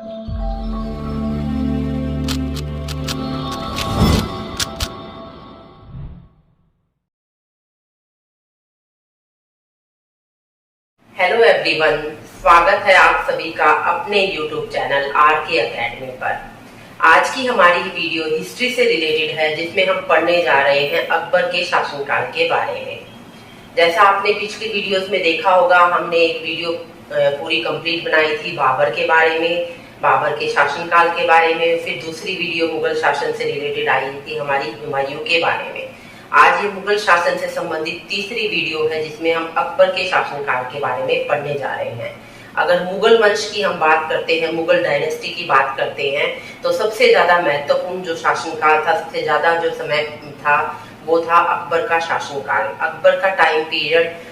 Hello everyone, स्वागत है आप सभी का अपने यूट्यूब चैनल आर.के. अकेडमी पर। आज की हमारी वीडियो हिस्ट्री से रिलेटेड है, जिसमें हम पढ़ने जा रहे हैं अकबर के शासनकाल के बारे में। जैसा आपने पिछली वीडियोस में देखा होगा, हमने एक वीडियो पूरी कंप्लीट बनाई थी बाबर के बारे में, बाबर के शासनकाल के बारे में। फिर दूसरी वीडियो मुगल शासन से रिलेटेड आई थी हमारी हुमायूं के बारे में। आज ये मुगल शासन से संबंधित तीसरी वीडियो है, जिसमें हम अकबर के शासनकाल के बारे में पढ़ने जा रहे हैं। अगर मुगल वंश की हम बात करते हैं, मुगल डायनेस्टी की बात करते हैं, तो सबसे ज्यादा महत्वपूर्ण जो शासनकाल था, सबसे ज्यादा जो समय था, वो था अकबर का शासनकाल। अकबर का टाइम पीरियड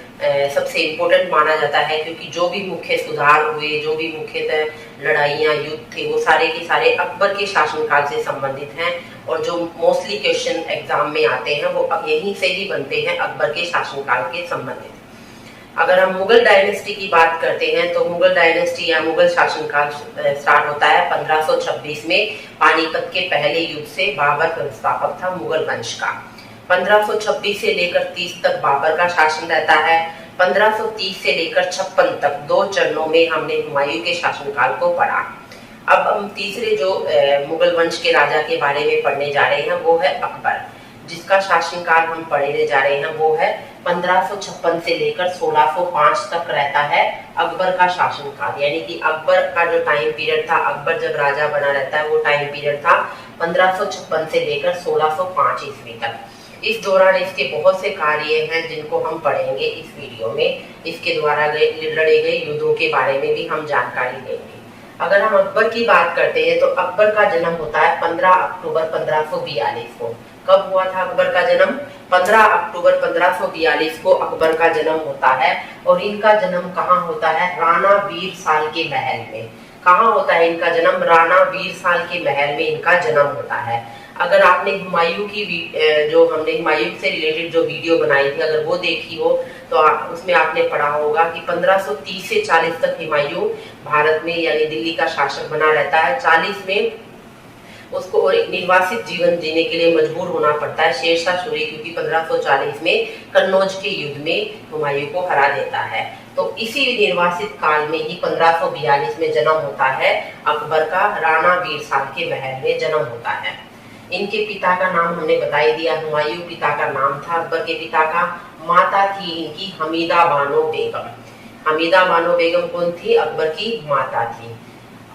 सबसे इम्पोर्टेंट माना जाता है, क्योंकि जो भी मुख्य सुधार हुए, जो भी मुख्यतः लड़ाइयाँ युद्ध थे, वो सारे के सारे अकबर के शासनकाल से संबंधित हैं। और जो मोस्टली क्वेश्चन एग्जाम में आते हैं वो अब यहीं से ही बनते हैं, अकबर के शासनकाल के संबंधित। अगर हम मुगल डायनेस्टी की बात करते हैं, तो मुगल डायनेस्टी या मुगल शासनकाल स्टार्ट होता है 1526 में पानीपत के पहले युद्ध से। बाबर संस्थापक था मुगल वंश का। 1526 से लेकर 30 तक बाबर का शासन रहता है। 1530 से लेकर 56 तक 2 चरणों में हमने हुमायूं के शासनकाल को पढ़ा। अब हम तीसरे जो मुगल वंश के राजा के बारे में पढ़ने जा रहे हैं, वो है अकबर, जिसका शासनकाल हम पढ़ने जा रहे हैं। वो है 1556 से लेकर 1605 तक रहता है अकबर का शासनकाल। यानी कि अकबर का जो टाइम पीरियड था, अकबर जब राजा बना रहता है, वो टाइम पीरियड था 1556 से लेकर 1605 ईस्वी तक। इस दौरान इसके बहुत से कार्य हैं, जिनको हम पढ़ेंगे इस वीडियो में। इसके द्वारा लड़े गए युद्धों के बारे में भी हम जानकारी लेंगे। अगर हम अकबर की बात करते हैं, तो अकबर का जन्म होता है 15 अक्टूबर 1542 को। कब हुआ था अकबर का जन्म? 15 अक्टूबर 1542 को अकबर का जन्म होता है। और इनका जन्म कहाँ होता है? राणा वीर साल के महल में। कहाँ होता है इनका जन्म? राणा वीर साल के महल में इनका जन्म होता है। अगर आपने हुमायूं की जो हमने हुमायूं से रिलेटेड जो वीडियो बनाई थी, अगर वो देखी हो, तो उसमें आपने पढ़ा होगा कि 1530 से 40 तक हुमायूं भारत में यानी दिल्ली का शासक बना रहता है। 40 में उसको और एक निर्वासित जीवन जीने के लिए मजबूर होना पड़ता है शेरशाह सूरी, क्योंकि 1540 में कन्नौज के युद्ध में हुमायूं को हरा देता है। तो इसी निर्वासित काल में ही 1542 में जन्म होता है अकबर का। राणा वीर साल के महल में जन्म होता है। इनके पिता का नाम हमने बता ही दिया, हुमायूं पिता का नाम था अकबर के पिता का। माता थी इनकी हमीदा बानो बेगम। हमीदा बानो बेगम कौन थी? अकबर की माता थी।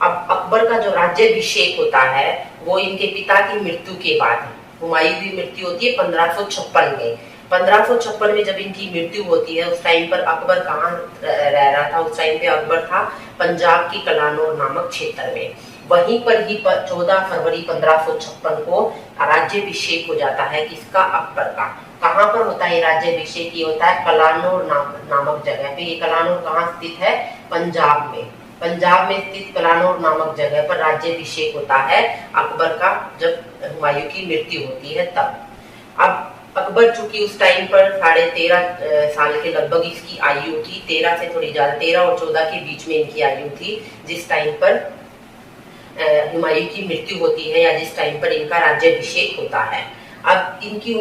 अब अकबर का जो राज्याभिषेक होता है, वो इनके पिता की मृत्यु के बाद है। हुमायूं की मृत्यु होती है 1556 में। 1556 में जब इनकी मृत्यु होती है, उस टाइम पर अकबर कहाँ रह रहा था? उस टाइम पे अकबर था पंजाब की कलानौर नामक क्षेत्र में। वहीं पर ही 14 फरवरी 1556 को राज्याभिषेक हो जाता है किसका? अकबर का। कहाँ पर होता है राज्याभिषेक? ये होता है कलानौर नामक जगह पे। ये कलानौर कहाँ स्थित है? पंजाब में। पंजाब में स्थित कलानौर नामक जगह पर राज्याभिषेक होता है अकबर का, जब हुमायूं की मृत्यु होती है तब। अब अकबर चूंकि उस टाइम पर 13.5 साल के लगभग इसकी आयु थी, 13 से थोड़ी ज्यादा, 13 और 14 के बीच में इनकी आयु थी, जिस टाइम पर हुमायूं की मृत्यु होती है या जिस टाइम पर इनका राज्याभिषेक होता है। अब इनकी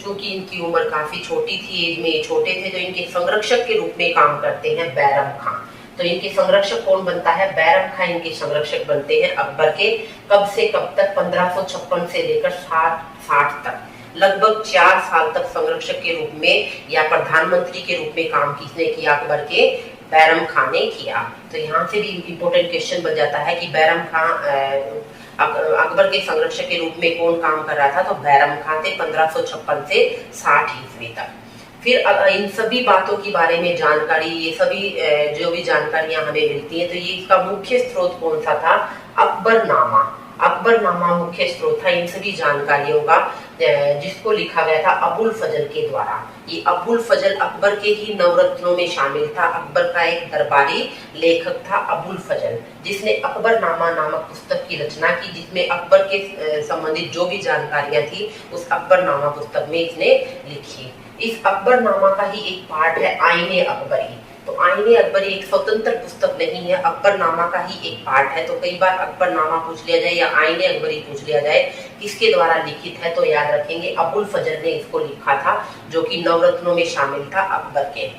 चूंकि इनकी उम्र काफी छोटी थी, एज में छोटे थे, तो इनके संरक्षक के रूप में काम करते हैं बैरम खां। तो इनके संरक्षक कौन बनता है? बैरम खां इनके संरक्षक बनते हैं अकबर के। कब से कब तक? 1556 से लेकर 60 तक, लगभग 4 साल तक संरक्षक के रूप में या प्रधानमंत्री के रूप में काम किसने किया? अकबर के बैरम खां ने किया। तो यहाँ से भी इम्पोर्टेंट क्वेश्चन बन जाता है कि बैरम खां अकबर के संरक्षक के रूप में कौन काम कर रहा था? तो बैरम खां थे 1556 से 60 ईस्वी तक। फिर इन सभी बातों के बारे में जानकारी, ये सभी जो भी जानकारियां हमें मिलती है, तो ये इसका मुख्य स्रोत कौन सा था? अकबरनामा। अकबरनामा मुख्य स्रोत था इन सभी जानकारियों का, जिसको लिखा गया था अबुल फजल के द्वारा। ये अबुल फजल अकबर के ही नवरत्नों में शामिल था। अकबर का एक दरबारी लेखक था अबुल फजल, जिसने अकबरनामा नामक पुस्तक की रचना की, जिसमें अकबर के संबंधित जो भी जानकारियां थी उस अकबरनामा पुस्तक में इसने लिखी। इस अकबरनामा का ही एक पार्ट है आईने अकबरी। तो आईने अकबरी एक स्वतंत्र पुस्तक नहीं है, अकबरनामा का ही एक पार्ट है। तो कई बार अकबरनामा पूछ लिया जाए या आईने अकबरी पूछ लिया जाए किसके द्वारा लिखित है, तो याद रखेंगे अबुल फजल ने इसको लिखा था, जो कि नवरत्नों में शामिल था अकबर के।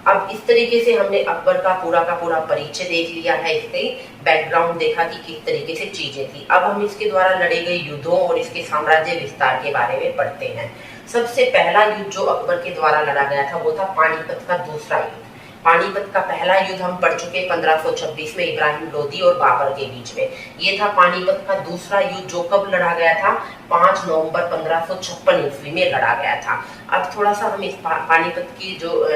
अब इस तरीके से हमने अकबर का पूरा परिचय देख लिया है, इसके बैकग्राउंड देखा कि किस तरीके से चीजें थी। अब हम इसके द्वारा लड़े गए युद्धों और इसके साम्राज्य विस्तार के बारे में पढ़ते हैं। सबसे पहला युद्ध जो अकबर के द्वारा लड़ा गया था वो था पानीपत का दूसरा युद्ध। पानीपत का पहला युद्ध हम पढ़ चुके 1526 में इब्राहिम लोदी और बाबर के बीच में। ये था पानीपत का दूसरा युद्ध, जो कब लड़ा गया था, 5 नवंबर 1556 ईस्वी में लड़ा गया था। अब थोड़ा सा हम इस पानीपत की जो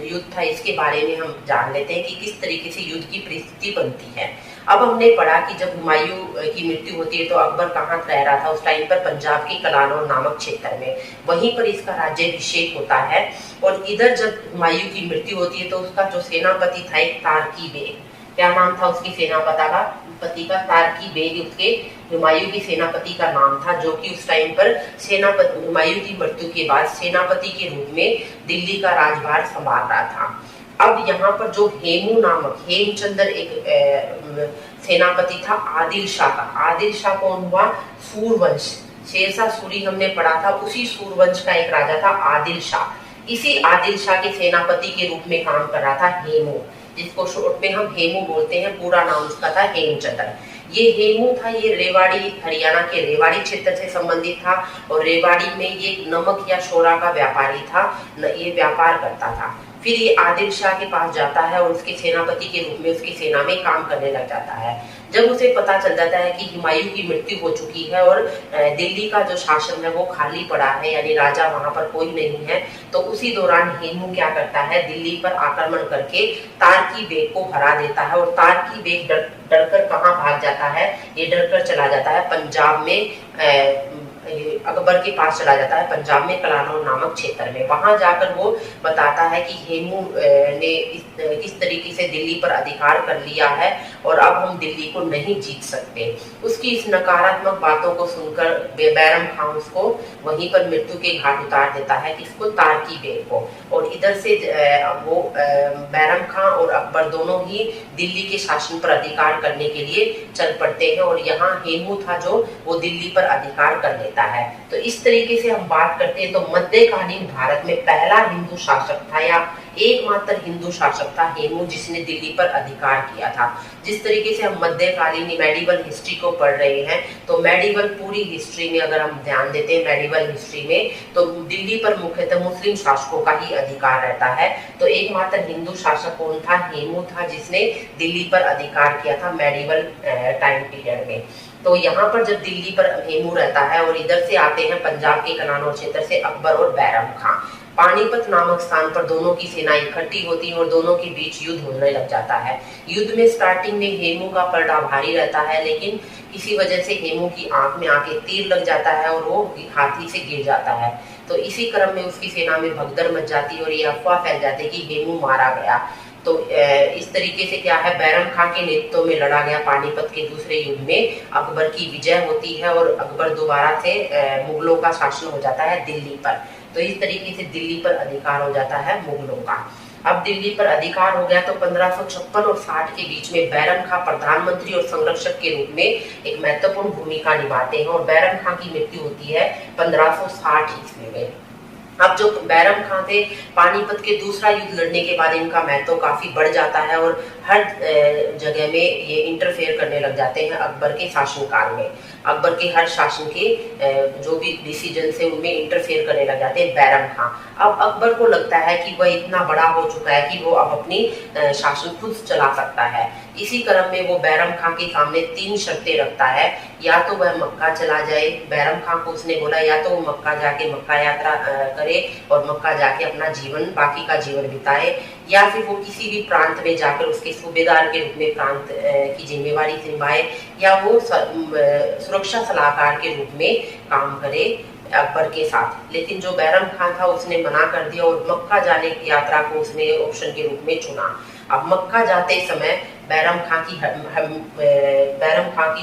युद्ध था इसके बारे में हम जान लेते हैं कि किस तरीके से युद्ध की परिस्थिति बनती है। अब हमने पढ़ा कि जब हुमायूं की मृत्यु होती है तो अकबर कहाँ रह रहा था उस टाइम पर, पंजाब के कलानौर नामक क्षेत्र में, वहीं पर इसका राज्याभिषेक होता है। और इधर जब हुमायूं की मृत्यु होती है तो उसका जो सेनापति था एक तारकी बेग, क्या नाम था उसके सेनापति का, तारकी बेग उसके हुमायूं की सेनापति का नाम था, जो कि उस टाइम पर सेनापति हुमायूं की मृत्यु के बाद सेनापति के रूप में दिल्ली का राजभार संभाल रहा था। अब यहाँ पर जो हेमू नामक हेमचंद्र एक सेनापति था आदिल शाह का। आदिल शाह कौन हुआ, सूरवंश, शेरशाह सूरी हमने पढ़ा था, उसी सूरवंश का एक राजा था आदिल शाह। इसी आदिल शाह के सेनापति के रूप में काम कर रहा था हेमू, जिसको शॉर्ट में हम हेमू बोलते हैं, पूरा नाम उसका था हेमचंद्र। ये हेमू था, ये रेवाड़ी हरियाणा के रेवाड़ी क्षेत्र से संबंधित था और रेवाड़ी में ये नमक या शोरा का व्यापारी था, ये व्यापार करता था। फिर ये आदिल शाह के पास जाता है और उसके सेनापति के रूप में उसकी सेना में काम करने लग जाता है। जब उसे पता चल जाता है कि हुमायूं की मृत्यु हो चुकी है और दिल्ली का जो शासन है वो खाली पड़ा है, यानी राजा वहां पर कोई नहीं है, तो उसी दौरान हेमू क्या करता है, दिल्ली पर आक्रमण करके तारकी बेग को हरा देता है। और तारकी बेग डरकर कहाँ भाग जाता है, ये डरकर चला जाता है पंजाब में, अकबर के पास चला जाता है पंजाब में कलानौर नामक क्षेत्र में। वहां जाकर वो बताता है कि हेमू ने किस तरीके से दिल्ली पर अधिकार कर लिया है और अब हम दिल्ली को नहीं जीत सकते। उसकी इस नकारात्मक बातों को सुनकर बैरम खान उसको वहीं पर मृत्यु के घाट उतार देता है, किसको, तारकी बेग को। और इधर से वो बैरम खान और अकबर दोनों ही दिल्ली के शासन पर अधिकार करने के लिए चल पड़ते हैं और यहाँ हेमू था जो वो दिल्ली पर अधिकार कर लेता है। तो इस तरीके से हम बात करते हैं तो मध्यकालीन भारत में पहला हिंदू शासक था या एकमात्र हिंदू शासक था हेमू, जिसने दिल्ली पर अधिकार किया था। जिस तरीके से हम मध्यकालीन मेडिवल हिस्ट्री को पढ़ रहे हैं तो मेडिवल पूरी हिस्ट्री में अगर हम ध्यान देते हैं मेडिवल हिस्ट्री में, तो दिल्ली पर मुख्यतः मुस्लिम शासकों का ही अधिकार रहता है। तो एकमात्र हिंदू शासक कौन था, हेमू था, जिसने दिल्ली पर अधिकार किया था मेडिवल टाइम पीरियड में। तो यहाँ पर जब दिल्ली पर हेमू रहता है और इधर से आते हैं पंजाब के कलानौर क्षेत्र से अकबर और बैरम खान, पानीपत नामक स्थान पर दोनों की सेना इकट्ठी होती है और दोनों के बीच युद्ध होने लग जाता है। युद्ध में स्टार्टिंग में हेमू का पलड़ा भारी रहता है, लेकिन किसी वजह से हेमू की आंख में आके तीर लग जाता है और वो हाथी से गिर जाता है। तो इसी क्रम में उसकी सेना में भगदड़ मच जाती है और ये अफवाह फैल जाती है कि हेमू मारा गया। तो इस तरीके से क्या है, बैरम खान के नेतृत्व में लड़ा गया पानीपत के दूसरे युद्ध में अकबर की विजय होती है और अकबर दोबारा से मुगलों का शासन हो जाता है दिल्ली पर। तो इस तरीके से दिल्ली पर अधिकार हो जाता है मुगलों का। अब दिल्ली पर अधिकार हो गया तो 1556 और 60 के बीच में बैरम खान प्रधानमंत्री और संरक्षक के रूप में एक महत्वपूर्ण भूमिका निभाते हैं और बैरम खान की मृत्यु होती है 1560 ईस्वी में। अब जो बैरम खान थे, पानीपत के दूसरा युद्ध लड़ने के बाद इनका महत्व काफी बढ़ जाता है और हर जगह में ये इंटरफेयर करने लग जाते हैं अकबर के शासनकाल में। अकबर के हर शासन के जो भी डिसीजन से उनमें इंटरफेयर करने लग जाते हैं बैरम खान। अब अकबर को लगता है कि वह इतना बड़ा हो चुका है कि वो अब अपनी शासन खुद चला सकता है। इसी क्रम में वो बैरम खान के सामने 3 शर्तें रखता है। या तो वह मक्का चला जाए, बैरम खान को उसने बोला या तो वो मक्का जाके मक्का यात्रा करे और मक्का जाके अपना जीवन बाकी का जीवन बिताए, या फिर वो किसी भी प्रांत में जाकर उसके सूबेदार के रूप में प्रांत की जिम्मेवारी निभाए, या वो सुरक्षा सलाहकार के रूप में काम करे अकबर के साथ। लेकिन जो बैरम खान था उसने मना कर दिया और मक्का जाने की यात्रा को उसने ऑप्शन के रूप में चुना। अब मक्का जाते समय बैरम खान की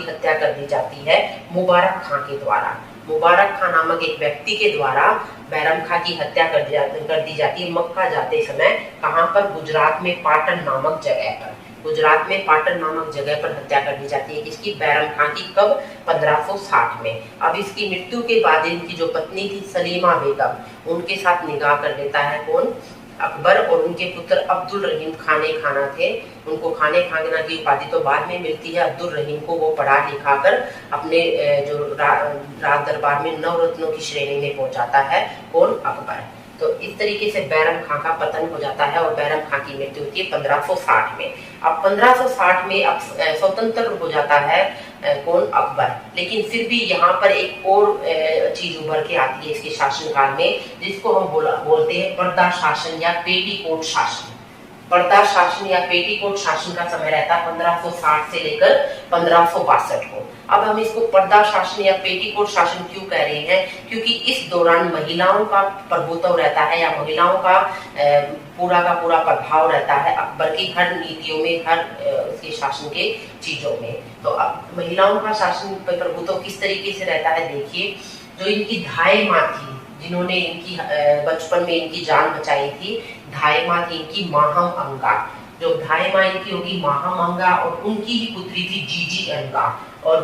हत्या कर दी जाती है मुबारक खान के द्वारा। मुबारक खां नामक एक व्यक्ति के द्वारा बैरम खां की हत्या कर दी जाती है मक्का जाते समय। कहां पर? गुजरात में पाटन नामक जगह पर। गुजरात में पाटन नामक जगह पर हत्या कर दी जाती है किसकी? बैरम खां की। कब? 1560 में। अब इसकी मृत्यु के बाद इनकी जो पत्नी थी सलीमा बेगम, उनके साथ निकाह कर लेता है कौन? अकबर। और उनके पुत्र अब्दुल रहीम खाने खाना थे। उनको खाने खाना की उपाधि तो बाद में मिलती है। अब्दुल रहीम को वो पढ़ा लिखा कर अपने जो राज दरबार में नवरत्नों की श्रेणी में पहुंचाता है कौन? अकबर। तो इस तरीके से बैरम खां का पतन हो जाता है और बैरम खां की मृत्यु होती है 1560 में। अब 1560 में अब स्वतंत्र हो जाता है कौन? अकबर। लेकिन फिर भी यहाँ पर एक और चीज उभर के आती है इसके शासनकाल में, जिसको हम बोलते हैं पर्दा शासन या पेटीकोट शासन। पर्दा शासन या पेटीकोट शासन का समय रहता है 1560 से लेकर 1562 को। अब हम इसको पर्दा शासन या पेटीकोट शासन क्यों कह रहे हैं? क्योंकि इस दौरान महिलाओं का प्रभुत्व रहता है या महिलाओं का पूरा प्रभाव रहता है अकबर की हर नीतियों में, हर उसके शासन के चीजों में। तो अब महिलाओं का शासन प्रभुत्व किस तरीके से रहता है? देखिए, जो इनकी धाई माँ थी, जिन्होंने इनकी बचपन में इनकी जान बचाई थी, धाई माँ थी इनकी माहम अंगा। जो धाई माँ इनकी होगी माहम अंगा, और उनकी ही पुत्री थी जीजी अंगा, और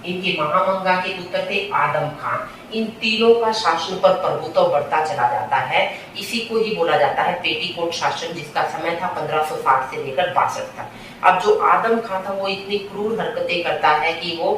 इनके महामंगा के पुत्र थे आदम खां। इन तीनों का शासन पर प्रभुत्व बढ़ता चला जाता है। इसी को ही बोला जाता है पेटीकोट शासन, जिसका समय था 1560 से लेकर 62 तक। अब जो आदम खां था वो इतनी क्रूर हरकतें करता है कि वो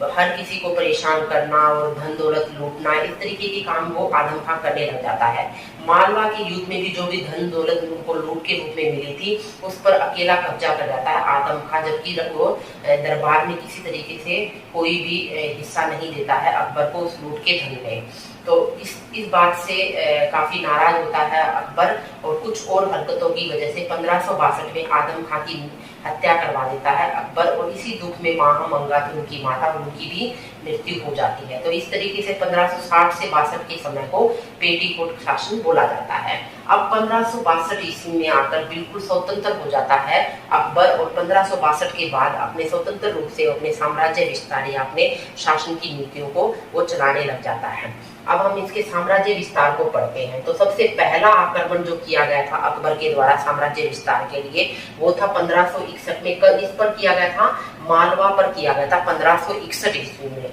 हर किसी को परेशान करना और धन दौलत लूटना, इस तरीके के काम वो आदम खां करने लग जाता है। मालवा के युद्ध में भी जो भी धन दौलत उनको लूट के रूप में मिली थी, उस पर अकेला कब्जा कर जाता है आदम खां, जबकि वो दरबार में किसी तरीके से कोई भी हिस्सा नहीं देता है अकबर को उस लूट के धन में। तो इस बात से काफी नाराज होता है अकबर, और कुछ और हरकतों की वजह से 1562 में आदम खां की हत्या करवा देता है अकबर, और इसी दुख में महामंगा थी उनकी माता, उनकी भी मृत्यु हो जाती है। तो इस तरीके से 1560 से 62 के समय को पेटीकोट शासन बोला जाता है। अब 1562 ईस्वी में आकर बिल्कुल स्वतंत्र हो जाता है अकबर, और 1562 के बाद अपने स्वतंत्र रूप से अपने साम्राज्य विस्तार या अपने शासन की नीतियों को वो चलाने लग जाता है। अब हम इसके साम्राज्य विस्तार को पढ़ते हैं। तो सबसे पहला आक्रमण जो किया गया था अकबर के द्वारा साम्राज्य विस्तार के लिए, वो था 1561 में। इस पर किया गया था? मालवा पर किया गया था 1561 ईस्वी में।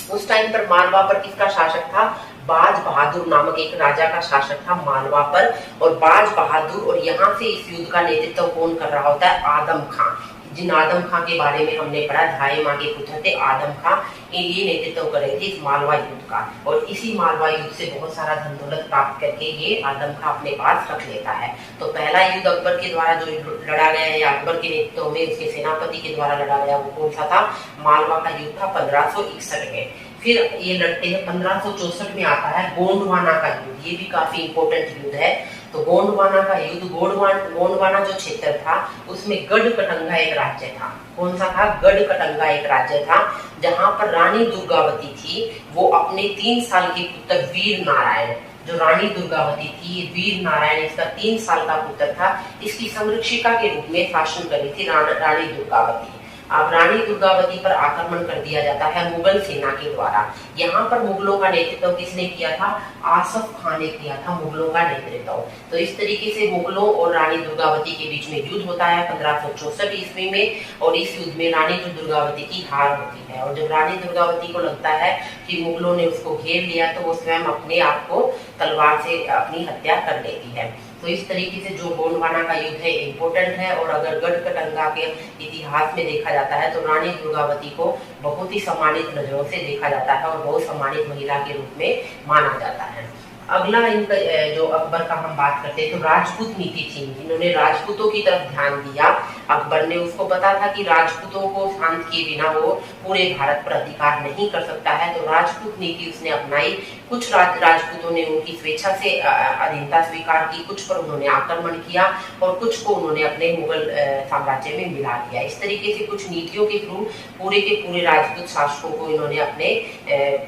उस टाइम पर मालवा पर किसका शासक था? बाज बहादुर नामक एक राजा का शासक था मालवा पर। और बाज बहादुर, और यहाँ से इस युद्ध का नेतृत्व कौन कर रहा होता है? आदम खां। जिन आदम खां के बारे में हमने पढ़ा, धाई माँ के पुत्र थे आदम खां, ये नेतृत्व कर रहे थे इस मालवा युद्ध का। और इसी मालवा युद्ध से बहुत सारा धन दौलत प्राप्त करके ये आदम खां अपने पास रख लेता है। तो पहला युद्ध अकबर के द्वारा जो लड़ा गया या अकबर के नेतृत्व में उसके सेनापति के द्वारा लड़ा गया, वो कौन सा था? मालवा का युद्ध था 1561 में। फिर ये लड़ते हैं 1564 में आता है गोंडवाना का युद्ध। ये भी काफी इंपॉर्टेंट युद्ध है। तो गोंडवाना का युद्ध, गोंडवाना जो क्षेत्र था उसमें गढ़कटंगा एक राज्य था। कौन सा था? गढ़कटंगा एक राज्य था, जहां पर रानी दुर्गावती थी। वो अपने 3 साल के पुत्र वीर नारायण, जो रानी दुर्गावती थी, वीर नारायण इसका 3 साल का पुत्र था, इसकी संरक्षिका के रूप में शासन कर रही थी रानी दुर्गावती। अब रानी दुर्गावती पर आक्रमण कर दिया जाता है मुगल सेना के द्वारा। यहाँ पर मुगलों का नेतृत्व किसने किया था? आसफ खान ने किया था मुगलों का नेतृत्व। तो इस तरीके से मुगलों और रानी दुर्गावती के बीच में युद्ध होता है 1564 ईस्वी में, और इस युद्ध में रानी दुर्गावती की हार होती है। और जब रानी दुर्गावती को लगता है कि मुगलों ने उसको घेर लिया, तो वो स्वयं अपने आप को तलवार से अपनी हत्या कर लेती है। तो इस तरीके से जो गोंडवाना का युद्ध है इम्पोर्टेंट है। और अगर गढ़कटंगा के इतिहास में देखा जाता है तो रानी दुर्गावती को बहुत ही सम्मानित नजरों से देखा जाता है और बहुत सम्मानित महिला के रूप में माना जाता है। अगला इनका जो अकबर का हम बात करते हैं तो राजपूत नीति थी। इन्होंने राजपूतों की तरफ ध्यान दिया अकबर ने। उसको पता था कि राजपूतों को शांत किए बिना वो पूरे भारत पर अधिकार नहीं कर सकता है, तो राजपूत नीति उसने अपनाई। कुछ राजपूतों ने उनकी स्वेच्छा से अधीनता स्वीकार की, कुछ पर उन्होंने आक्रमण किया और कुछ को उन्होंने अपने मुगल साम्राज्य में मिला दिया। इस तरीके से कुछ नीतियों के थ्रू पूरे के पूरे राजपूत शासकों को इन्होंने अपने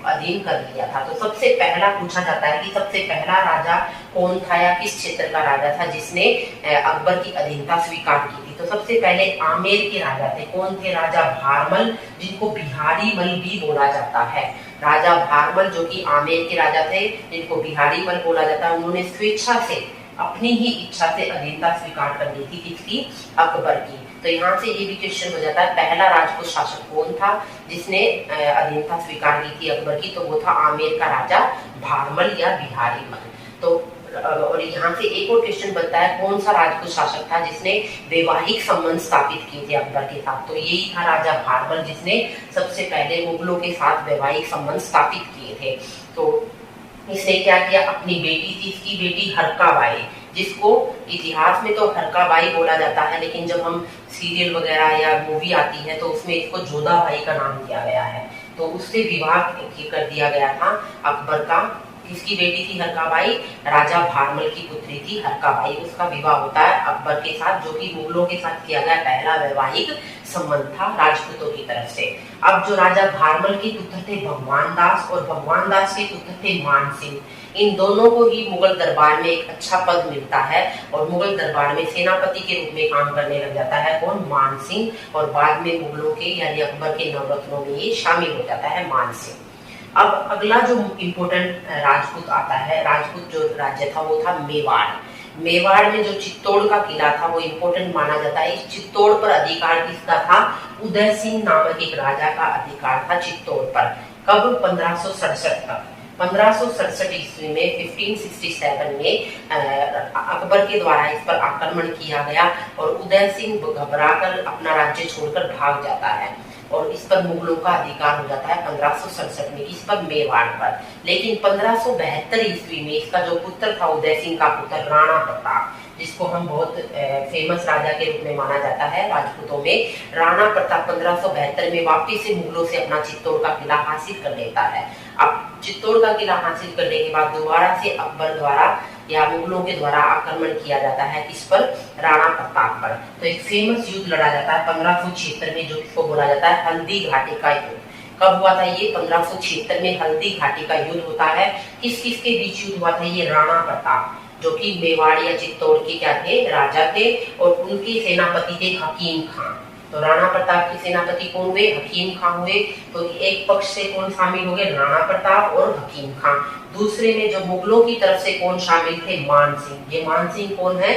अधीन कर लिया था। तो सबसे पहला पूछा जाता है कि सबसे पहला राजा कौन था या किस क्षेत्र का राजा था जिसने अकबर की अधीनता स्वीकार की थी? तो सबसे पहले आमेर के राजा थे। कौन थे? राजा भारमल, जिनको बिहारी मल भी बोला जाता है। राजा भारमल जो कि आमेर के राजा थे, जिनको बिहारी मल बोला जाता है, उन्होंने स्वेच्छा से, अपनी ही इच्छा से अधीनता स्वीकार कर ली थी। किसकी? अकबर की। तो यहाँ से ये भी क्वेश्चन हो जाता है, पहला राजपूत शासक कौन था जिसने अधीनता स्वीकार की थी अकबर की? तो वो था आमेर का राजा भारमल या बिहारी मल। तो और यहाँ से एक और क्वेश्चन बनता है, कौन सा राजपूत शासक था जिसने वैवाहिक संबंध स्थापित किए थे अकबर के साथ? तो यही था राजा भारमल, जिसने सबसे पहले मुगलों के साथ वैवाहिक संबंध स्थापित किए थे। तो इसने क्या किया? अपनी बेटी थी, इसकी बेटी हरकाबाई, जिसको इतिहास में तो हरकाबाई बोला जाता है, लेकिन जब हम सीरियल वगैरह या मूवी आती है तो उसमें इसको जोधाबाई का नाम दिया गया है। तो उससे विवाह कर दिया गया था अकबर का। किसकी बेटी थी हरकाबाई? राजा भारमल की पुत्री थी हरकाबाई। उसका विवाह होता है अकबर के साथ, जो कि मुगलों के साथ किया गया पहला वैवाहिक संबंध था राजपूतों की तरफ से। अब जो राजा भारमल के पुत्र थे भगवान दास, और भगवान दास के पुत्र थे मान सिंह। इन दोनों को ही मुगल दरबार में एक अच्छा पद मिलता है और मुगल दरबार में सेनापति के रूप में काम करने लग जाता है। कौन? मान सिंह। और बाद में मुगलों के यानी अकबर के नवरत्नों में ये शामिल हो जाता है मान सिंह। अब अगला जो इम्पोर्टेंट राजपूत आता है, राजपूत जो राज्य था वो था मेवाड़। मेवाड़ में जो चित्तौड़ का किला था वो इम्पोर्टेंट माना जाता है। इस चित्तौड़ पर अधिकार किसका था? उदय सिंह नामक एक राजा का अधिकार था चित्तौड़ पर। कब? 1567 तक। 1567 ईस्वी में 1567 में अकबर के द्वारा इस पर आक्रमण किया गया और उदय सिंह घबराकर अपना राज्य छोड़कर भाग जाता है और इस पर मुगलों का अधिकार हो जाता है 1567 में। किस पर? मेवाड़ पर। लेकिन 1572 ईस्वी में इसका जो पुत्र था उदय सिंह का पुत्र राणा प्रताप, जिसको हम बहुत फेमस राजा के रूप में माना जाता है राजपूतों में, राणा प्रताप 1572 में वापिस से मुगलों से अपना चित्तौड़ का किला हासिल कर लेता है। अब चित्तौड़ का किला हासिल करने के बाद दोबारा से अकबर द्वारा या मुगलों के द्वारा आक्रमण किया जाता है किस पर? राणा प्रताप पर। तो एक फेमस युद्ध लड़ा जाता है 1576 में, जो इसको बोला जाता है हल्दी घाटी का युद्ध। कब हुआ था ये? 1576 में हल्दी घाटी का युद्ध होता है। किस किस के बीच युद्ध हुआ था ये? राणा प्रताप, जो कि मेवाड़ या चित्तौड़ के क्या थे? राजा थे, और उनके सेनापति थे हकीम खां। तो राणा प्रताप के सेनापति कौन हुए? हकीम खां हुए। तो एक पक्ष से कौन शामिल हो गए? राणा प्रताप और हकीम खां। दूसरे में जो मुगलों की तरफ से कौन शामिल थे? मान सिंह। ये मान सिंह कौन है?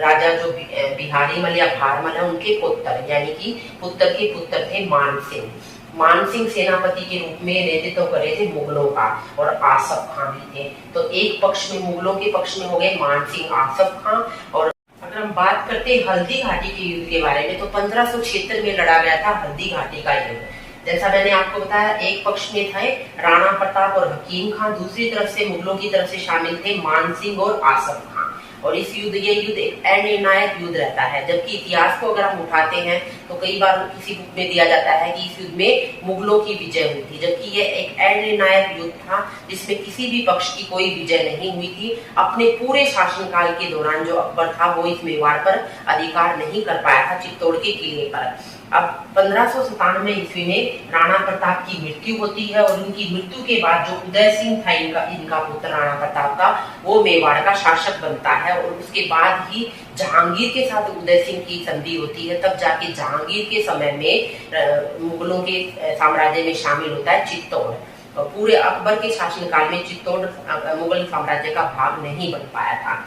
राजा जो बिहारी मल या भारमल है उनके पुत्र, यानी कि पुत्र के पुत्र थे मान सिंह। मान सिंह सेनापति के रूप में नेतृत्व कर रहे थे मुगलों का, और आसफ खां भी थे। तो एक पक्ष में मुगलों के पक्ष में हो गए मान सिंह, आसफ खां। और अगर हम बात करते हैं हल्दी घाटी के युद्ध के बारे में, तो 1576 में लड़ा गया था हल्दी घाटी का युद्ध। जैसा मैंने आपको बताया, एक पक्ष में थे राणा प्रताप और हकीम खां, दूसरी तरफ से मुगलों की तरफ से शामिल थे मान सिंह और आसफ खां। और ये युद्ध एक अनिर्णायक युद्ध रहता है। जबकि इतिहास को अगर हम उठाते हैं तो कई बार किसी बुक में दिया जाता है कि इस युद्ध में मुगलों की विजय हुई थी, जबकि ये एक अनिर्णायक युद्ध था जिसमें किसी भी पक्ष की कोई विजय नहीं हुई थी। अपने पूरे शासनकाल के दौरान जो अकबर था वो इस मेवाड़ पर अधिकार नहीं कर पाया था, चित्तौड़ के किले पर। अब 1597 ईस्वी में राणा प्रताप की मृत्यु होती है, और उनकी मृत्यु के बाद जो उदय सिंह था इनका पुत्र राणा प्रताप का, वो मेवाड़ का शासक बनता है। और उसके बाद ही जहांगीर के साथ उदय सिंह की संधि होती है। तब जाके जहांगीर के समय में मुगलों के साम्राज्य में शामिल होता है चित्तौड़। पूरे अकबर के शासनकाल में चित्तौड़ मुगल साम्राज्य का भाग नहीं बन पाया था।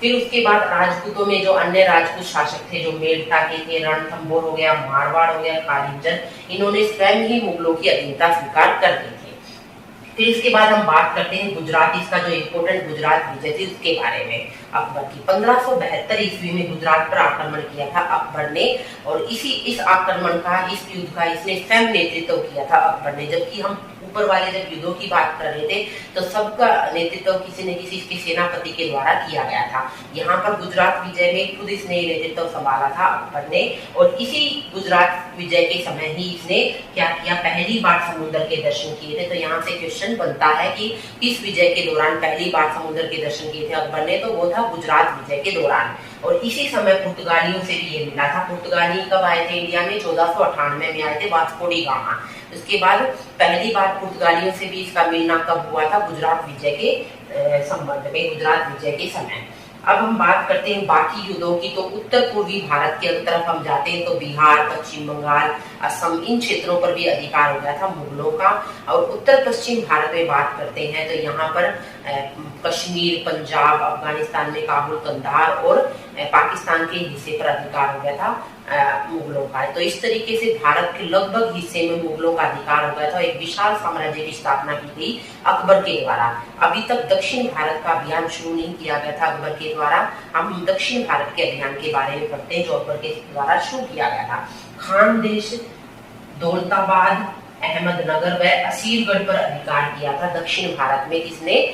फिर उसके बाद राजपूतों में जो अन्य राजपूत शासक थे, जो मेड़ता के थे, रणथंभौर हो गया, मारवाड़ हो गया, कालिंजन, इन्होंने स्वयं ही मुगलों की अधीनता स्वीकार कर ली थी। फिर इसके बाद हम बात करते हैं गुजरात, इसका जो इम्पोर्टेंट गुजरात विजय थी उसके बारे में अकबर की। 1572 ईस्वी में गुजरात पर आक्रमण किया था अकबर ने, और इस आक्रमण का, इस युद्ध का इसने स्वयं नेतृत्व किया था अकबर ने। जबकि हम ऊपर वाले जब युद्धों की बात कर रहे थे तो सबका नेतृत्व किसी न किसी इसके सेनापति के द्वारा किया गया था। यहाँ पर गुजरात विजय में खुद इसने नेतृत्व संभाला था अकबर ने, और इसी गुजरात विजय के समय ही इसने क्या किया? पहली बार समुद्र के दर्शन किए थे। तो यहाँ से क्वेश्चन बनता है कि किस विजय के दौरान पहली बार समुद्र के दर्शन किए थे अकबर ने? तो वो था गुजरात विजय के दौरान। और इसी समय पुर्तगालियों से भी ये मिला था। पुर्तगाली कब आए थे इंडिया में? 1498 में आए थे, वास्को डी गामा। उसके बाद पहली बार पुर्तगालियों से भी इसका मिलना कब हुआ था? गुजरात विजय के संबंध में, गुजरात विजय के समय। अब हम बात करते हैं बाकी युद्धों की। तो उत्तर पूर्वी भारत की तरफ हम जाते हैं तो बिहार, पश्चिम बंगाल, असम, इन क्षेत्रों पर भी अधिकार हो गया था मुगलों का। और उत्तर पश्चिम भारत में बात करते हैं तो यहाँ पर कश्मीर, पंजाब, अफगानिस्तान में काबुल, कंधार और पाकिस्तान के हिस्से पर अधिकार हो गया था मुगलों का। तो इस तरीके से भारत के लगभग हिस्से में मुगलों का अधिकार हो गया था। एक विशाल साम्राज्य की स्थापना की गई अकबर के द्वारा। अभी तक दक्षिण भारत का अभियान शुरू नहीं किया गया था अकबर के द्वारा। हम दक्षिण भारत के अभियान के बारे में पढ़ते हैं जो अकबर के द्वारा शुरू किया गया था। खानदेश, दौलताबाद, अहमदनगर व असीरगढ़ पर अधिकार किया था दक्षिण भारत में। किसने?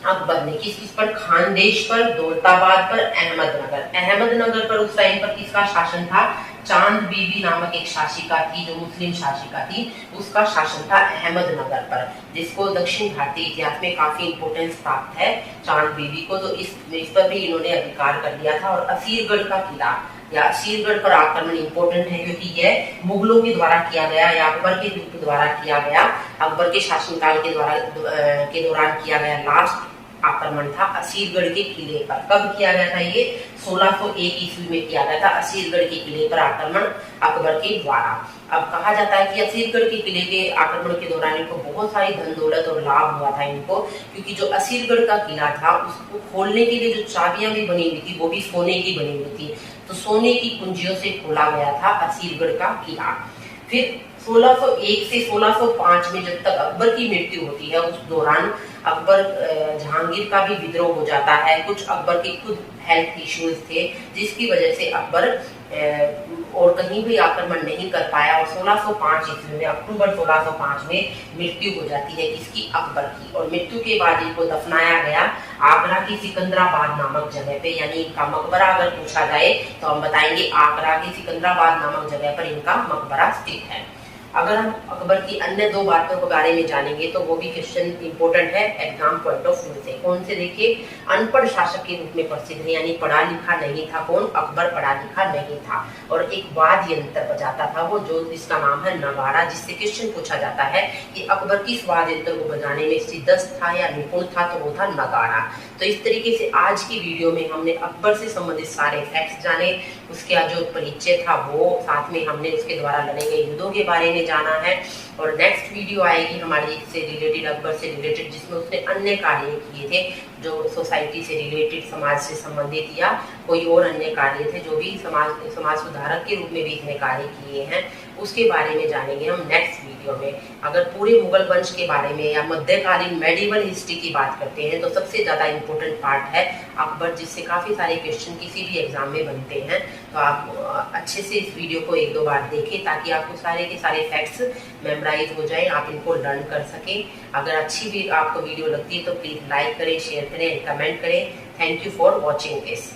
अकबर ने। किस किस पर? खानदेश पर, दौलताबाद पर, अहमदनगर। अहमदनगर पर उस टाइम पर किसका शासन था? चांद बीबी नामक एक शासिका थी जो मुस्लिम शासिका थी, उसका शासन था अहमदनगर पर, जिसको दक्षिण भारतीय इतिहास में काफी इंपोर्टेंस प्राप्त है चांद बीबी को। तो इस पर भी इन्होंने अधिकार कर लिया था। और असीरगढ़ का किला या असीरगढ़ पर आक्रमण इंपोर्टेंट है क्योंकि यह मुगलों के द्वारा किया गया या अकबर के द्वारा किया गया, अकबर के शासनकाल के दौरान किया गया लास्ट आक्रमण था असीरगढ़ के किले पर। कब किया गया था ये? 1601 ईस्वी में किया गया था असीरगढ़ के किले पर आक्रमण अकबर के द्वारा। अब कहा जाता है कि असीरगढ़ के किले के आक्रमण के दौरान इनको बहुत सारी धन दौलत और लाभ हुआ था इनको, क्योंकि जो असीरगढ़ का किला था उसको खोलने के लिए जो चाबियां भी बनी हुई थी वो भी सोने की बनी हुई थी। तो सोने की कुंजियों से खोला गया था असीरगढ़ का किला। फिर 1601 से 1605 में जब तक अकबर की मृत्यु होती है उस दौरान अकबर जहांगीर का भी विद्रोह हो जाता है। कुछ अकबर के खुद हेल्थ इश्यूज थे जिसकी वजह से अकबर और कहीं भी आक्रमण नहीं कर पाया। और 1605 ईस्वी में अक्टूबर 1605 में मृत्यु हो जाती है किसकी? अकबर की। और मृत्यु के बाद इनको दफनाया गया आगरा की सिकंदराबाद नामक जगह पे। यानी इनका मकबरा अगर पूछा जाए तो हम बताएंगे आगरा की सिकंदराबाद नामक जगह पर इनका मकबरा स्थित है। अगर हम अकबर की अन्य दो बातों के बारे में जानेंगे तो वो भी क्वेश्चन इंपोर्टेंट है एग्जाम पॉइंट ऑफ व्यू से। कौन से? देखिए, अनपढ़ शासक के रूप में प्रसिद्ध है, यानी पढ़ा लिखा नहीं था। कौन? अकबर पढ़ा लिखा नहीं था। और एक वाद्य यंत्र बजाता था वो, जो जिसका नाम है नगाड़ा, जिससे क्वेश्चन पूछा जाता है कि अकबर किस वाद्य यंत्र को बजाने में सिद्धस्त था या निपुण था, तो वो था नगाड़ा। तो इस तरीके से आज की वीडियो में हमने अकबर से संबंधित सारे फैक्ट्स जाने, उसका जो परिचय था वो, साथ में हमने उसके द्वारा लड़े गए युद्धों के बारे में जाना है। और नेक्स्ट वीडियो आएगी हमारी इससे रिलेटेड, अकबर से रिलेटेड, जिसमें उसने अन्य कार्य किए थे जो सोसाइटी से रिलेटेड, समाज से संबंधित या कोई और अन्य कार्य थे जो भी समाज सुधारक के रूप में भी इसने कार्य किए हैं, उसके बारे में जानेंगे हम नेक्स्ट वीडियो में। अगर पूरे मुगल वंश के बारे में या मध्यकालीन मेडिवल हिस्ट्री की बात करते हैं तो सबसे ज्यादा इंपॉर्टेंट पार्ट है अकबर, जिससे काफी सारे क्वेश्चन किसी भी एग्जाम में बनते हैं। तो आप अच्छे से इस वीडियो को एक दो बार देखें ताकि आपको सारे के सारे फैक्ट्स मेमोराइज हो जाए, आप इनको लर्न कर सकें। अगर अच्छी भी आपको वीडियो लगती है तो प्लीज लाइक करें, शेयर करें, कमेंट करें। Thank you for watching this.